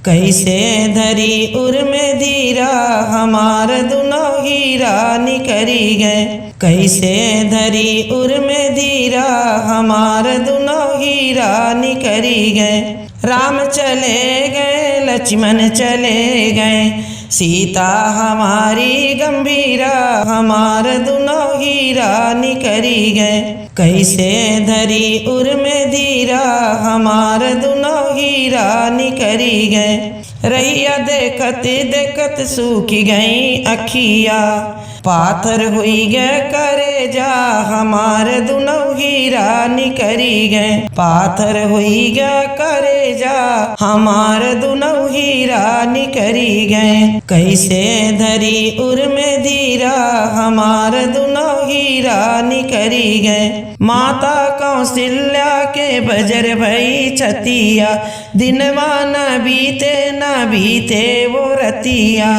कैसे धरी उर में धीरा हमार दुनो हीरा निकरी गए। कैसे धरी उर में धीरा हमार दुनो हीरा निकरी गए। राम चले गए लक्ष्मण चले गए, सीता हमारी गंभीरा हमार दुनो हीरा निकरी गए। कैसे धरी उर में धीरा हमार दुनो हीरा निकरी गए। रैया देखत देखत सूखी गई अखिया, पाथर हुई गए करेजा हमार दुनो हीरा निकरी गए। पाथर हुई गए करेजा हमार दुनो हीरा निकरी गए। कैसे धरी उर में धीरा हमार दुनो हीरा निकरी गए। माता कौशल्या के बजर भई छतिया, दिनवा न बीते वो रतिया।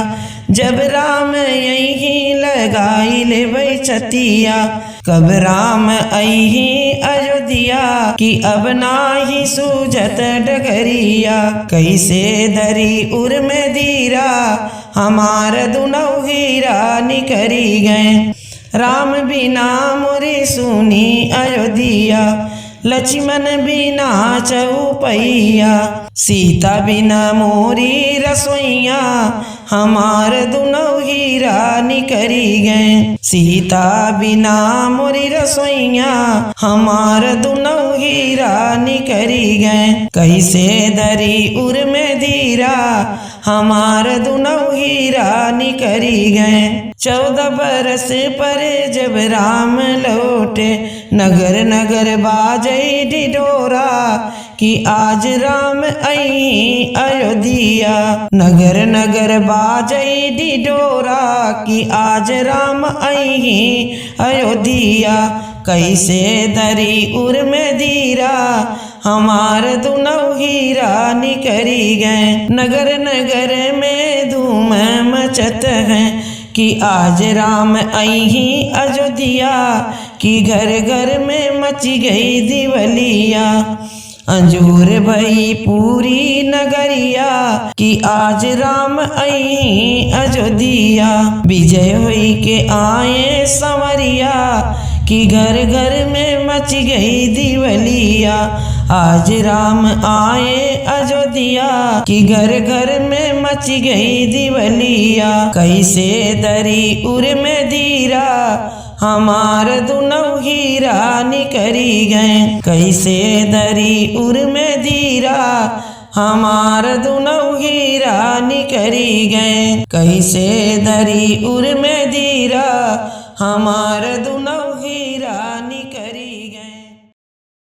जब राम यही लगाई ले वही छतिया, कब राम आई अयोध्या कि अब नाही सूझत डगरिया। कैसे धरी उर में धीरा हमार दुनो हीरा निकरी गए। राम बिना मोरी सुनी अयोध्या, लक्ष्मण बिना चौपैया। सीता बिना मोरी रसोइया हमार दुनो हीरा निकरी गए। सीता बिना मोरी रसोइया हमार दुनो हीरा निकरी गए। कैसे धरी उर में धीरा हमार दुनो हीरा निकरी गए। 14 बरस पर जब राम लौटे, नगर नगर बाजई ढिढोरा कि आज राम आई अयोध्या। नगर नगर बाजई ढिढोरा कि आज राम आई अयोध्या। कैसे धरी उर में धीरा हमार दुनो हीरा निकरी गए। नगर नगर में धूम मचत है कि आज राम आई अयोध्या कि घर घर में मची गई दिवलिया। अंजूर भई पूरी नगरिया कि आज राम आई अयोध्या। विजय हुई के आए संवरिया कि घर घर में मच गई दिवलिया। आज राम आए अयोध्या कि घर घर में मच गई दिवलिया। कैसे धरी उर में धीरा हमार दुनो हीरा निकरी गए। कैसे धरी उर में धीरा हमार दुनो हीरा निकरी गए। कैसे धरी उर में धीरा हमार दुनो हीरा